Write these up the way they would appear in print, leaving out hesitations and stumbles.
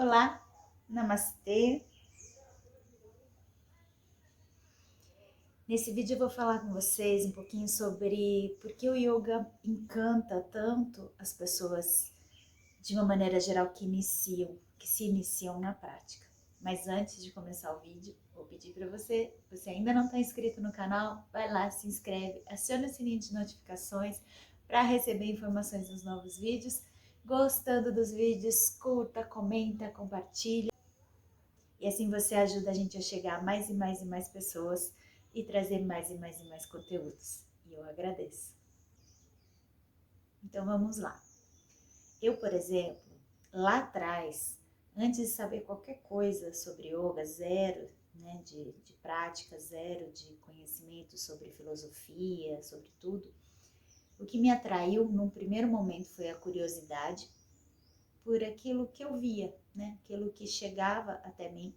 Olá, namastê. Nesse vídeo eu vou falar com vocês um pouquinho sobre por que o yoga encanta tanto as pessoas de uma maneira geral que se iniciam na prática. Mas antes de começar o vídeo, vou pedir para você ainda não está inscrito no canal, vai lá, se inscreve, aciona o sininho de notificações para receber informações dos novos vídeos. Gostando dos vídeos, curta, comenta, compartilha. E assim você ajuda a gente a chegar a mais e mais e mais pessoas e trazer mais e mais e mais conteúdos. E eu agradeço. Então vamos lá. Eu, por exemplo, lá atrás, antes de saber qualquer coisa sobre yoga, zero, né, de prática, zero de conhecimento sobre filosofia, sobre tudo, o que me atraiu num primeiro momento foi a curiosidade por aquilo que eu via, né, aquilo que chegava até mim,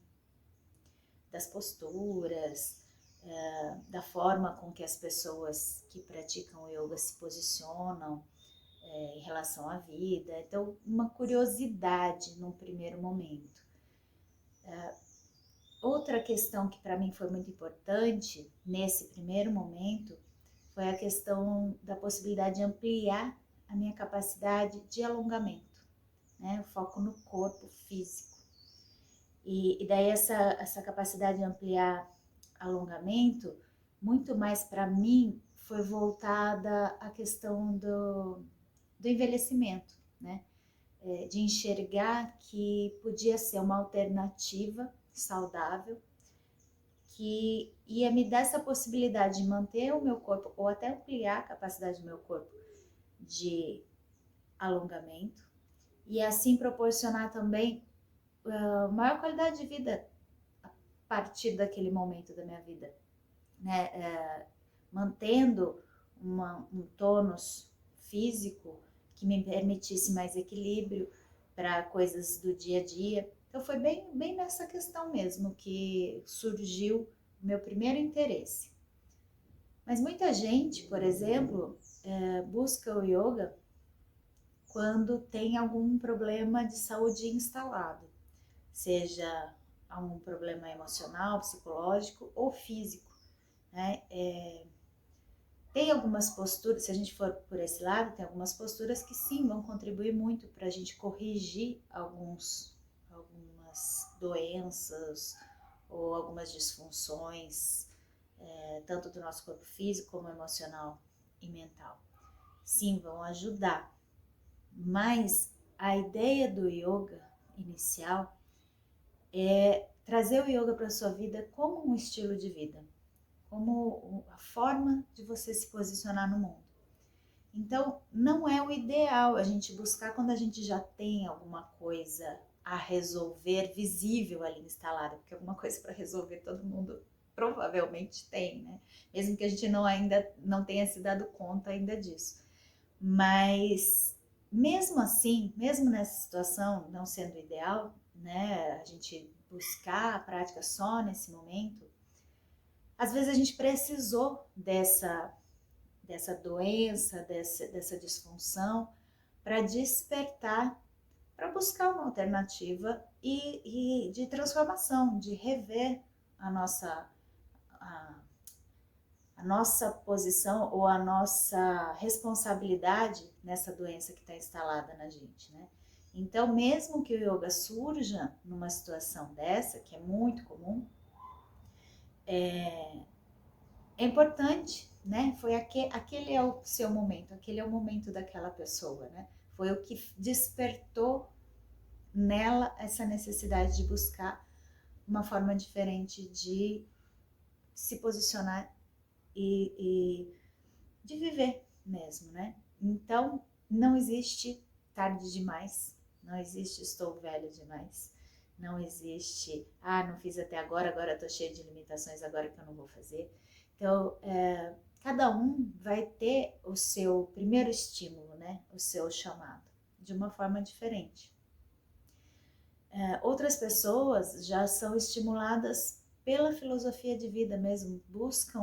das posturas, da forma com que as pessoas que praticam yoga se posicionam em relação à vida. Então, uma curiosidade num primeiro momento. Outra questão que para mim foi muito importante nesse primeiro momento foi a questão da possibilidade de ampliar a minha capacidade de alongamento, né? O foco no corpo físico. E daí essa capacidade de ampliar alongamento, muito mais para mim, foi voltada à questão do envelhecimento, né? De enxergar que podia ser uma alternativa saudável que ia me dar essa possibilidade de manter o meu corpo ou até ampliar a capacidade do meu corpo de alongamento e assim proporcionar também maior qualidade de vida a partir daquele momento da minha vida, né? Mantendo um tônus físico que me permitisse mais equilíbrio para coisas do dia a dia. Então foi bem nessa questão mesmo que surgiu o meu primeiro interesse. Mas muita gente, por exemplo, busca o yoga quando tem algum problema de saúde instalado, seja um problema emocional, psicológico ou físico, né? Tem algumas posturas, se a gente for por esse lado, tem algumas posturas que sim vão contribuir muito para a gente corrigir algumas doenças ou algumas disfunções, tanto do nosso corpo físico como emocional e mental. Sim, vão ajudar, mas a ideia do yoga inicial é trazer o yoga para a sua vida como um estilo de vida, como a forma de você se posicionar no mundo. Então, não é o ideal a gente buscar quando a gente já tem alguma coisa a resolver visível ali instalada, porque alguma coisa para resolver todo mundo provavelmente tem, né? Mesmo que a gente ainda não tenha se dado conta ainda disso. Mas mesmo assim, mesmo nessa situação não sendo ideal, né, a gente buscar a prática só nesse momento, às vezes a gente precisou dessa doença, dessa disfunção, para despertar, para buscar uma alternativa e de transformação, de rever a a, a nossa posição ou a nossa responsabilidade nessa doença que está instalada na gente, né? Então, mesmo que o yoga surja numa situação dessa, que é muito comum, é importante, né? Foi aquele é o seu momento, aquele é o momento daquela pessoa, né? Foi o que despertou nela essa necessidade de buscar uma forma diferente de se posicionar e de viver mesmo, né? Então, não existe tarde demais, não existe estou velho demais, não existe, não fiz até agora, agora estou cheio de limitações, agora que eu não vou fazer. Então, cada um vai ter o seu primeiro estímulo, né? O seu chamado, de uma forma diferente. Outras pessoas já são estimuladas pela filosofia de vida mesmo, buscam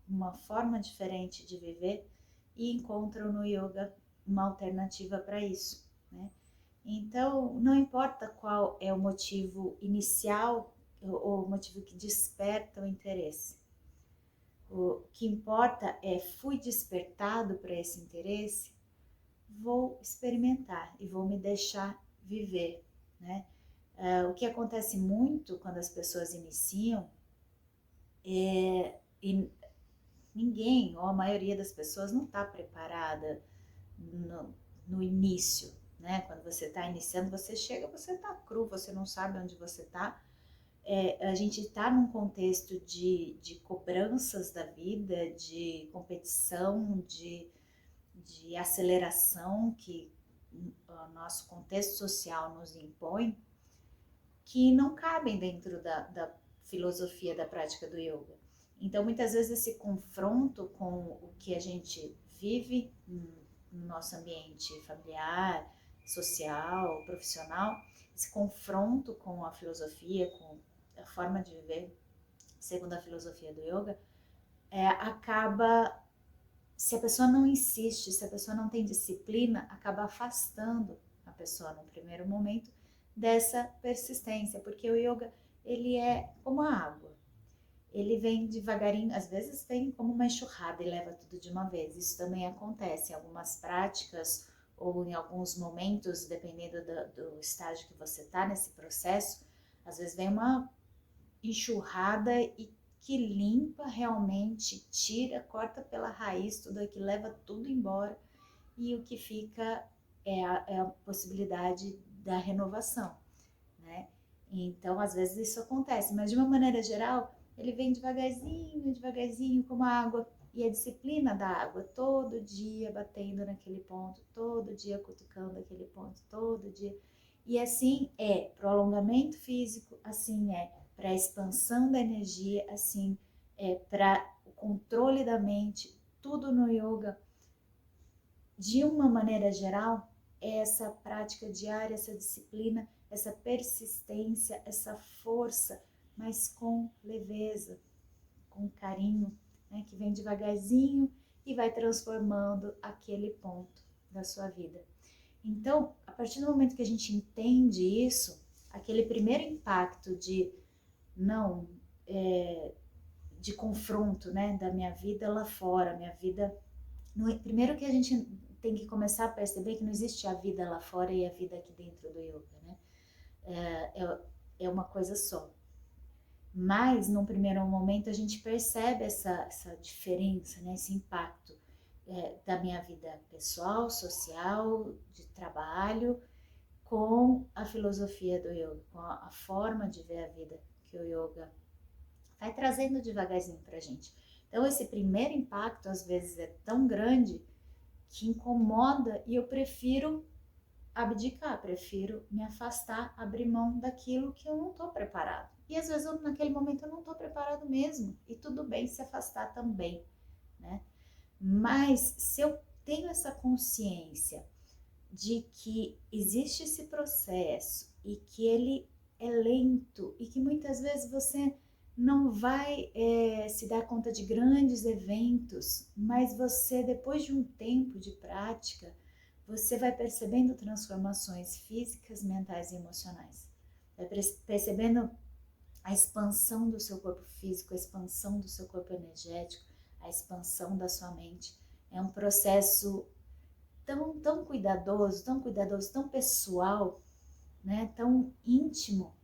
uma forma diferente de viver e encontram no yoga uma alternativa para isso, né? Então, não importa qual é o motivo inicial ou o motivo que desperta o interesse. O que importa é, fui despertado para esse interesse, vou experimentar e vou me deixar viver, né? O que acontece muito quando as pessoas iniciam e ninguém, ou a maioria das pessoas, não está preparada no início, né? Quando você está iniciando, você chega, você está cru, você não sabe onde você está. A gente está num contexto de cobranças da vida, de competição, de aceleração que o nosso contexto social nos impõe, que não cabem dentro da filosofia da prática do yoga. Então, muitas vezes, esse confronto com o que a gente vive no nosso ambiente familiar, social, profissional, esse confronto com a filosofia, com a forma de viver segundo a filosofia do yoga, acaba, se a pessoa não insiste, se a pessoa não tem disciplina, acaba afastando a pessoa no primeiro momento dessa persistência, porque o yoga, ele é como a água. Ele vem devagarinho, às vezes vem como uma enxurrada e leva tudo de uma vez. Isso também acontece em algumas práticas ou em alguns momentos, dependendo do estágio que você está nesse processo. Às vezes vem uma enxurrada e que limpa realmente, tira, corta pela raiz tudo aquilo, leva tudo embora e o que fica é a possibilidade da renovação, né? Então, às vezes isso acontece, mas de uma maneira geral, ele vem devagarzinho, devagarzinho, como a água. E a disciplina da água, todo dia batendo naquele ponto, todo dia cutucando aquele ponto, todo dia. E assim é para o alongamento físico, assim é para a expansão da energia, assim é para o controle da mente, tudo no yoga. De uma maneira geral, é essa prática diária, essa disciplina, essa persistência, essa força, mas com leveza, com carinho, né, que vem devagarzinho e vai transformando aquele ponto da sua vida. Então, a partir do momento que a gente entende isso, aquele primeiro impacto de não, de confronto, né, da minha vida lá fora, minha vida. Primeiro que a gente tem que começar a perceber que não existe a vida lá fora e a vida aqui dentro do yoga, né? É uma coisa só. Mas, num primeiro momento, a gente percebe essa diferença, né? Esse impacto da minha vida pessoal, social, de trabalho, com a filosofia do yoga, com a forma de ver a vida que o yoga vai trazendo devagarzinho pra gente. Então, esse primeiro impacto, às vezes, é tão grande que incomoda e eu prefiro abdicar, prefiro me afastar, abrir mão daquilo que eu não estou preparado. E às vezes naquele momento eu não estou preparado mesmo, e tudo bem se afastar também, né? Mas se eu tenho essa consciência de que existe esse processo e que ele é lento e que muitas vezes você não vai se dar conta de grandes eventos, mas você, depois de um tempo de prática, você vai percebendo transformações físicas, mentais e emocionais. Vai percebendo a expansão do seu corpo físico, a expansão do seu corpo energético, a expansão da sua mente. É um processo tão cuidadoso, tão pessoal, né? Tão íntimo,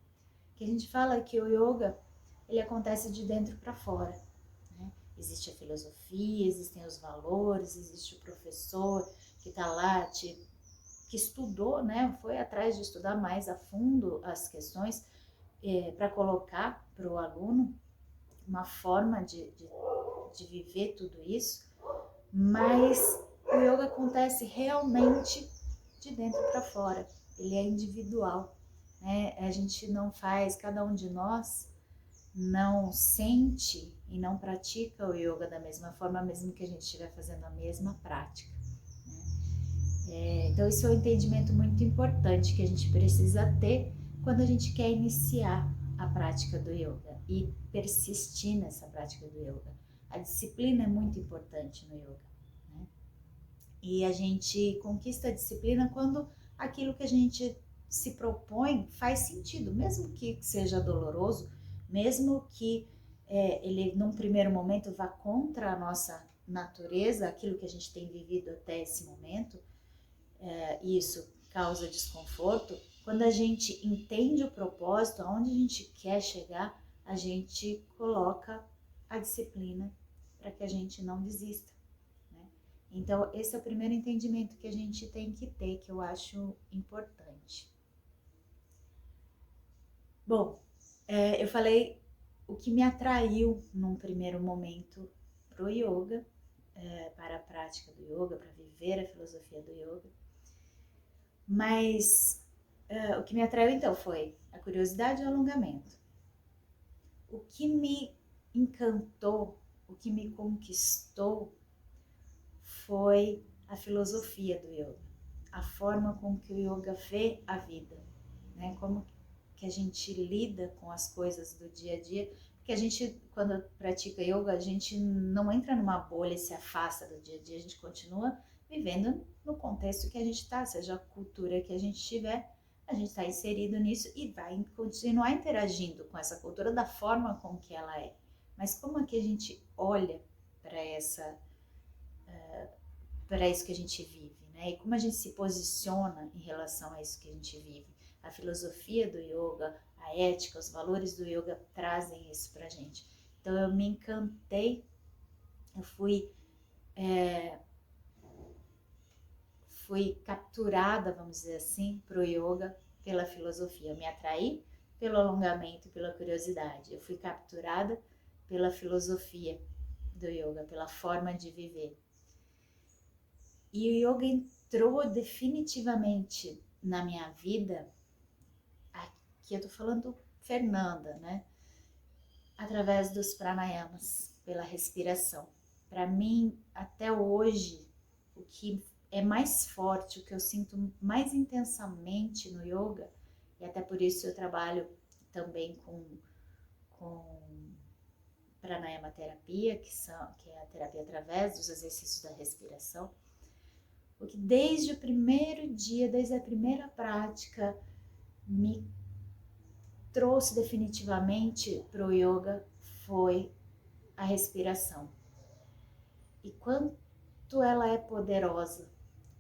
que a gente fala que o yoga ele acontece de dentro para fora, né? Existe a filosofia, existem os valores, existe o professor que está lá, que estudou, né? Foi atrás de estudar mais a fundo as questões para colocar para o aluno uma forma de viver tudo isso, mas o yoga acontece realmente de dentro para fora, ele é individual, né? A gente não faz, cada um de nós não sente e não pratica o yoga da mesma forma, mesmo que a gente estiver fazendo a mesma prática, né? Então isso é um entendimento muito importante que a gente precisa ter quando a gente quer iniciar a prática do yoga e persistir nessa prática do yoga. A disciplina é muito importante no yoga, né? E a gente conquista a disciplina quando aquilo que a gente se propõe faz sentido, mesmo que seja doloroso, mesmo que ele num primeiro momento vá contra a nossa natureza, aquilo que a gente tem vivido até esse momento, e isso causa desconforto. Quando a gente entende o propósito, aonde a gente quer chegar, a gente coloca a disciplina para que a gente não desista. Então, esse é o primeiro entendimento que a gente tem que ter, que eu acho importante. Bom, eu falei o que me atraiu num primeiro momento para o yoga, para a prática do yoga, para viver a filosofia do yoga. Mas o que me atraiu então foi a curiosidade e o alongamento. O que me encantou, o que me conquistou foi a filosofia do yoga, a forma com que o yoga vê a vida, né? Como que a gente lida com as coisas do dia a dia, porque a gente, quando pratica yoga, a gente não entra numa bolha e se afasta do dia a dia, a gente continua vivendo no contexto que a gente está, seja a cultura que a gente tiver, a gente está inserido nisso e vai continuar interagindo com essa cultura da forma com que ela é. Mas como é que a gente olha para isso que a gente vive, né? E como a gente se posiciona em relação a isso que a gente vive. A filosofia do yoga, a ética, os valores do yoga trazem isso pra gente. Então eu me encantei, eu fui capturada, vamos dizer assim, pro yoga pela filosofia. Eu me atraí pelo alongamento e pela curiosidade. Eu fui capturada pela filosofia do yoga, pela forma de viver. E o yoga entrou definitivamente na minha vida, aqui eu tô falando Fernanda, né? Através dos pranayamas, pela respiração. Para mim, até hoje, o que é mais forte, o que eu sinto mais intensamente no yoga, e até por isso eu trabalho também com pranayama terapia, que é a terapia através dos exercícios da respiração, porque desde o primeiro dia, desde a primeira prática, me trouxe definitivamente para o yoga foi a respiração. E quanto ela é poderosa,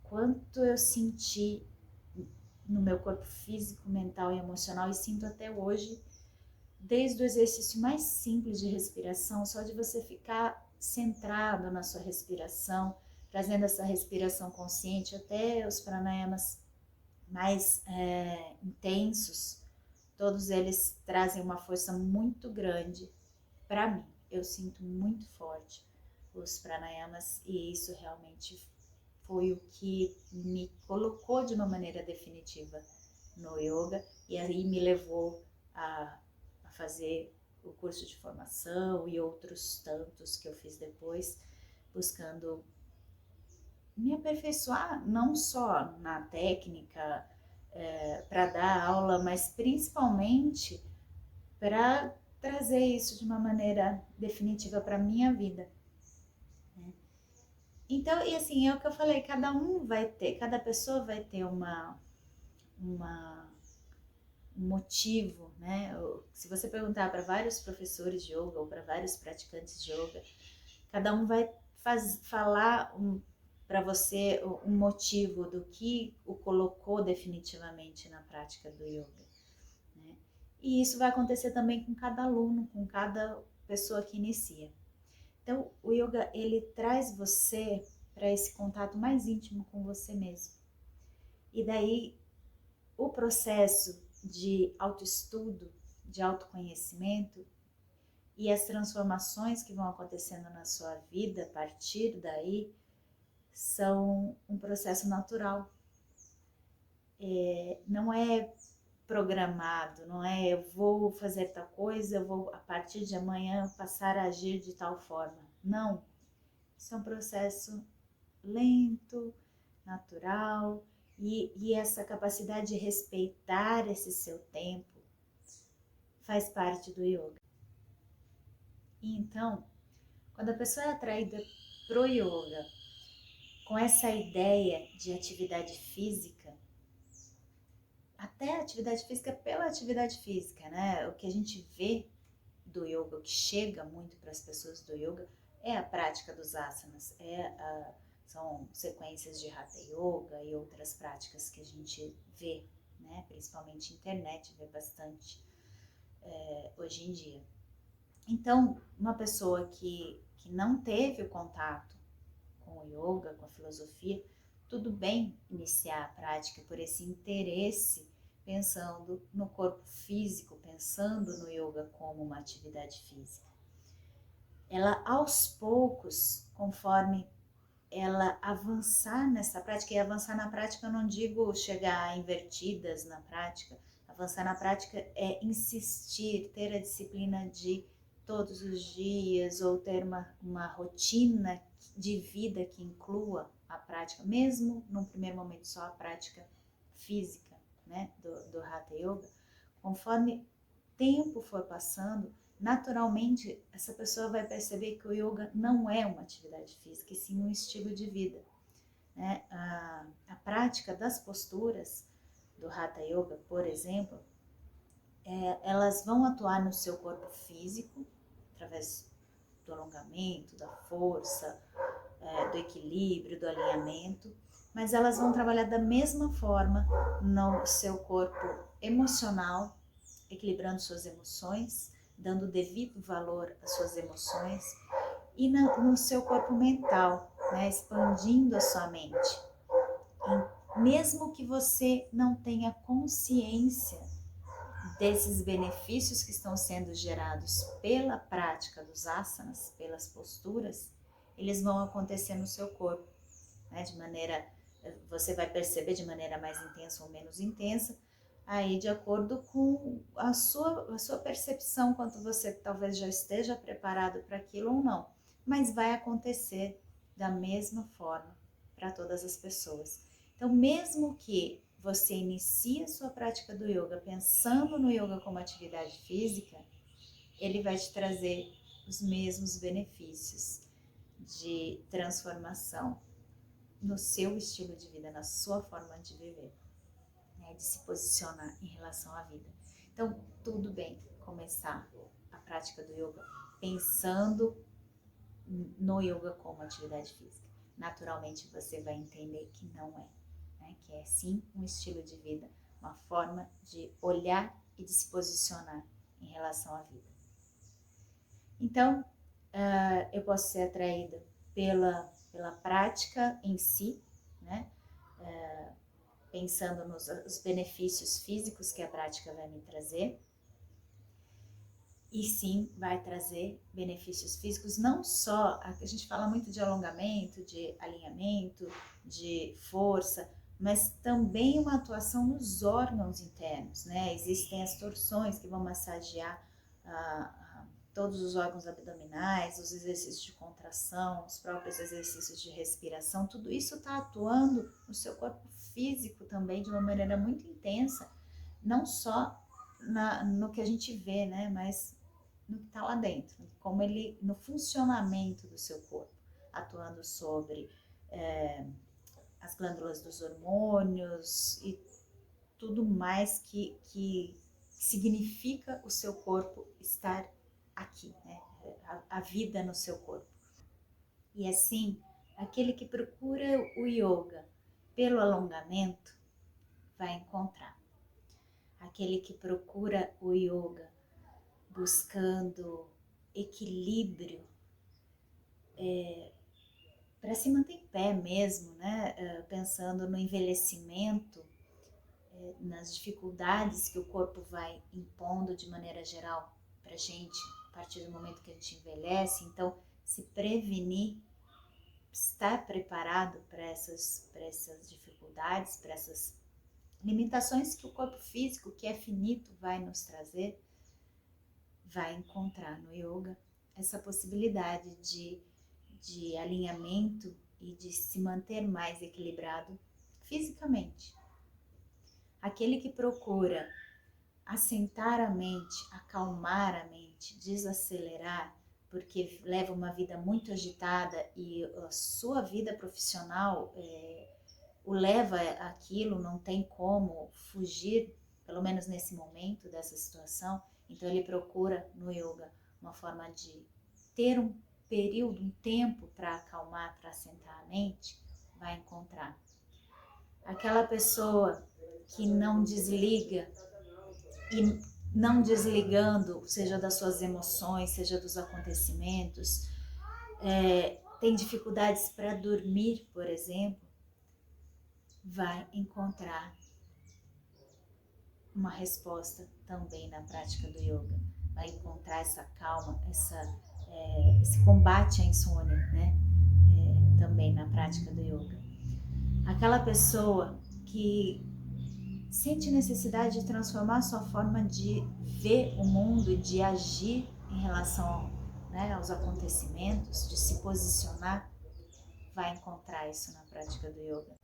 quanto eu senti no meu corpo físico, mental e emocional, e sinto até hoje, desde o exercício mais simples de respiração, só de você ficar centrado na sua respiração, trazendo essa respiração consciente, até os pranayamas mais intensos, todos eles trazem uma força muito grande para mim. Eu sinto muito forte os pranayamas e isso realmente foi o que me colocou de uma maneira definitiva no yoga e aí me levou a fazer o curso de formação e outros tantos que eu fiz depois, buscando me aperfeiçoar não só na técnica para dar aula, mas principalmente para trazer isso de uma maneira definitiva para minha vida. Né? Então, e assim, é o que eu falei, cada pessoa vai ter um motivo, né? Se você perguntar para vários professores de yoga ou para vários praticantes de yoga, cada um vai falar para você um motivo do que o colocou definitivamente na prática do yoga. Né? E isso vai acontecer também com cada aluno, com cada pessoa que inicia. Então, o yoga, ele traz você para esse contato mais íntimo com você mesmo. E daí, o processo de autoestudo, de autoconhecimento e as transformações que vão acontecendo na sua vida a partir daí são um processo natural. Não é programado, não é eu vou fazer tal coisa, eu vou a partir de amanhã passar a agir de tal forma. Não, isso é um processo lento, natural e essa capacidade de respeitar esse seu tempo faz parte do yoga. E então, quando a pessoa é atraída pro yoga com essa ideia de atividade física, até a atividade física pela atividade física, né? O que a gente vê do yoga, o que chega muito para as pessoas do yoga é a prática dos asanas, são sequências de Hatha Yoga e outras práticas que a gente vê, né? Principalmente internet, vê bastante hoje em dia. Então, uma pessoa que não teve o contato com o yoga, com a filosofia, tudo bem iniciar a prática por esse interesse, pensando no corpo físico, pensando no yoga como uma atividade física. Ela, aos poucos, conforme ela avançar nessa prática, e avançar na prática eu não digo chegar a invertidas na prática, avançar na prática é insistir, ter a disciplina de todos os dias, ou ter uma rotina de vida que inclua a prática, mesmo num primeiro momento só a prática física, né, do Hatha Yoga. Conforme tempo for passando, naturalmente essa pessoa vai perceber que o yoga não é uma atividade física, e sim um estilo de vida, né? A prática das posturas do Hatha Yoga, por exemplo, elas vão atuar no seu corpo físico, através do alongamento, da força, do equilíbrio, do alinhamento, mas elas vão trabalhar da mesma forma no seu corpo emocional, equilibrando suas emoções, dando devido valor às suas emoções, e no seu corpo mental, né, expandindo a sua mente. E mesmo que você não tenha consciência desses benefícios que estão sendo gerados pela prática dos asanas, pelas posturas, eles vão acontecer no seu corpo, né, de maneira, você vai perceber de maneira mais intensa ou menos intensa, aí de acordo com a sua percepção, quanto você talvez já esteja preparado para aquilo ou não, mas vai acontecer da mesma forma para todas as pessoas. Então, mesmo que você inicie a sua prática do yoga pensando no yoga como atividade física, ele vai te trazer os mesmos benefícios de transformação no seu estilo de vida, na sua forma de viver, né, de se posicionar em relação à vida. Então, tudo bem começar a prática do yoga pensando no yoga como atividade física. Naturalmente, você vai entender que não é, né, que é sim um estilo de vida, uma forma de olhar e de se posicionar em relação à vida. Então, eu posso ser atraída pela prática em si, né? Pensando nos benefícios físicos que a prática vai me trazer. E sim, vai trazer benefícios físicos, não só, a gente fala muito de alongamento, de alinhamento, de força, mas também uma atuação nos órgãos internos, né? Existem as torções que vão massagear todos os órgãos abdominais, os exercícios de contração, os próprios exercícios de respiração, tudo isso está atuando no seu corpo físico também de uma maneira muito intensa, não só no que a gente vê, né, mas no que está lá dentro, como ele, no funcionamento do seu corpo, atuando sobre as glândulas dos hormônios e tudo mais que significa o seu corpo estar aqui, né? A vida no seu corpo. E assim, aquele que procura o yoga pelo alongamento vai encontrar. Aquele que procura o yoga buscando equilíbrio para se manter em pé mesmo, né? Pensando no envelhecimento, nas dificuldades que o corpo vai impondo de maneira geral para a gente, a partir do momento que a gente envelhece. Então, se prevenir, estar preparado para essas dificuldades, para essas limitações que o corpo físico, que é finito, vai nos trazer, vai encontrar no yoga essa possibilidade de alinhamento e de se manter mais equilibrado fisicamente. Aquele que procura assentar a mente, acalmar a mente, desacelerar, porque leva uma vida muito agitada e a sua vida profissional o leva àquilo, não tem como fugir, pelo menos nesse momento dessa situação. Então ele procura no yoga uma forma de ter um período, um tempo para acalmar, para assentar a mente, vai encontrar. Aquela pessoa que não desliga e não desligando, seja das suas emoções, seja dos acontecimentos, tem dificuldades para dormir, por exemplo, vai encontrar uma resposta também na prática do yoga. Vai encontrar essa calma, esse combate à insônia, né? Também na prática do yoga. Aquela pessoa que sente necessidade de transformar sua forma de ver o mundo, de agir em relação, né, aos acontecimentos, de se posicionar, vai encontrar isso na prática do yoga.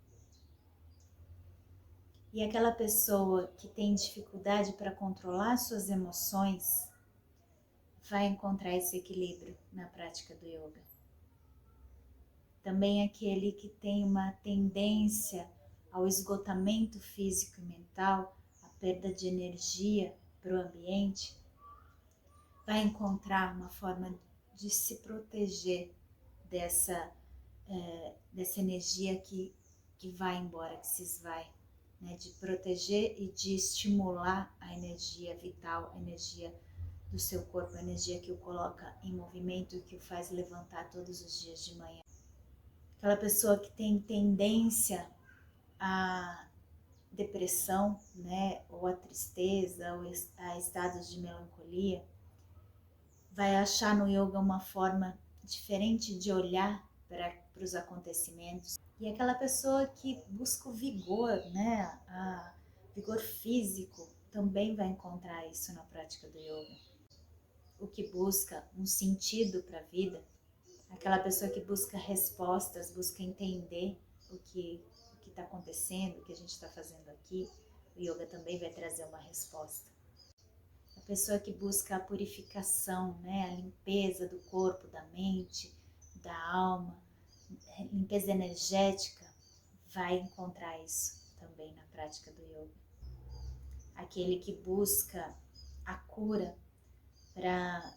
E aquela pessoa que tem dificuldade para controlar suas emoções, vai encontrar esse equilíbrio na prática do yoga. Também aquele que tem uma tendência ao esgotamento físico e mental, a perda de energia para o ambiente, vai encontrar uma forma de se proteger dessa energia que vai embora, que se esvai, né? De proteger e de estimular a energia vital, a energia do seu corpo, a energia que o coloca em movimento e que o faz levantar todos os dias de manhã. Aquela pessoa que tem tendência à depressão, né, ou à tristeza, ou a estados de melancolia, vai achar no yoga uma forma diferente de olhar para os acontecimentos. E aquela pessoa que busca o vigor, né, vigor físico, também vai encontrar isso na prática do yoga. O que busca um sentido para a vida, aquela pessoa que busca respostas, busca entender o que está acontecendo, o que a gente está fazendo aqui, o yoga também vai trazer uma resposta. A pessoa que busca a purificação, né, a limpeza do corpo, da mente, da alma, limpeza energética, vai encontrar isso também na prática do yoga. Aquele que busca a cura para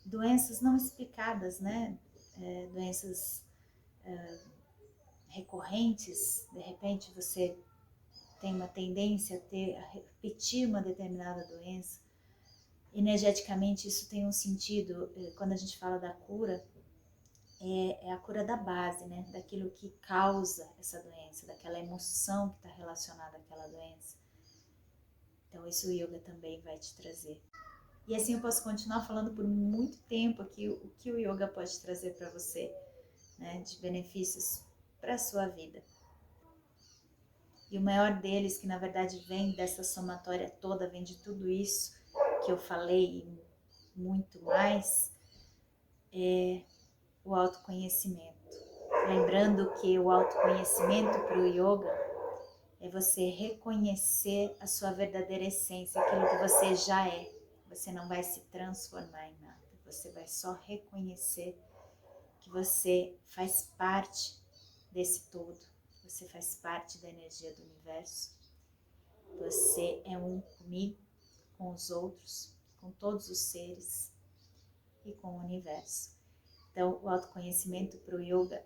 doenças não explicadas, né? Doenças recorrentes, de repente você tem uma tendência a repetir uma determinada doença. Energeticamente isso tem um sentido, quando a gente fala da cura, é a cura da base, né? Daquilo que causa essa doença, daquela emoção que está relacionada àquela doença. Então isso o yoga também vai te trazer. E assim eu posso continuar falando por muito tempo aqui o que o yoga pode trazer para você, né, de benefícios para a sua vida. E o maior deles, que na verdade vem dessa somatória toda, vem de tudo isso que eu falei e muito mais, é o autoconhecimento. Lembrando que o autoconhecimento para o yoga é você reconhecer a sua verdadeira essência, aquilo que você já é. Você não vai se transformar em nada, você vai só reconhecer que você faz parte desse todo, você faz parte da energia do universo, você é um comigo, com os outros, com todos os seres e com o universo. Então, o autoconhecimento para o yoga,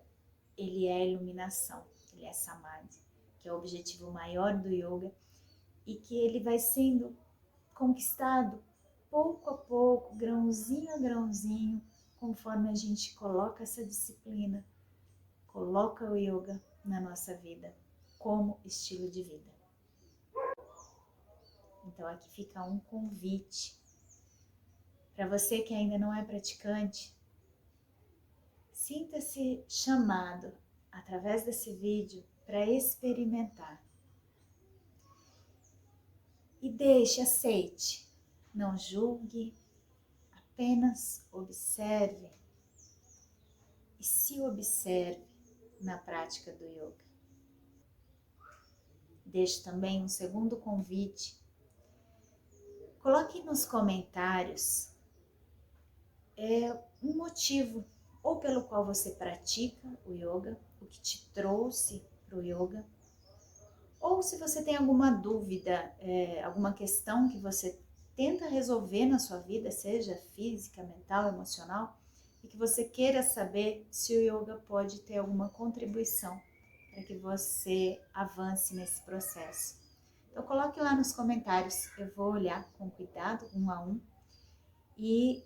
ele é a iluminação, ele é samadhi, que é o objetivo maior do yoga e que ele vai sendo conquistado pouco a pouco, grãozinho a grãozinho, conforme a gente coloca essa disciplina, coloca o yoga na nossa vida como estilo de vida. Então aqui fica um convite para você que ainda não é praticante, sinta-se chamado através desse vídeo para experimentar. E deixe, aceite, não julgue, apenas observe e se observe na prática do yoga. Deixo também um segundo convite. Coloque nos comentários um motivo ou pelo qual você pratica o yoga, o que te trouxe para o yoga, Ou se você tem alguma dúvida, alguma questão que você tenta resolver na sua vida, seja física, mental, emocional, e que você queira saber se o yoga pode ter alguma contribuição para que você avance nesse processo. Então coloque lá nos comentários, eu vou olhar com cuidado, um a um, e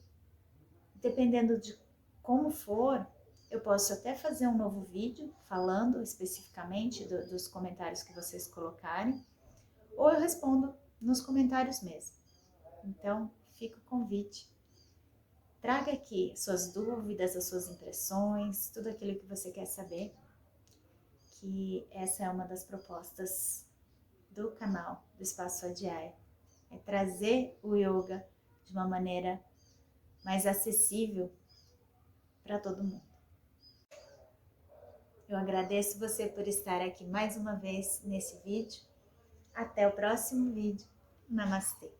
dependendo de como for, eu posso até fazer um novo vídeo falando especificamente dos comentários que vocês colocarem, ou eu respondo nos comentários mesmo. Então, fica o convite. Traga aqui suas dúvidas, as suas impressões, tudo aquilo que você quer saber, que essa é uma das propostas do canal do Espaço Adhyaya. É trazer o yoga de uma maneira mais acessível para todo mundo. Eu agradeço você por estar aqui mais uma vez nesse vídeo. Até o próximo vídeo. Namastê!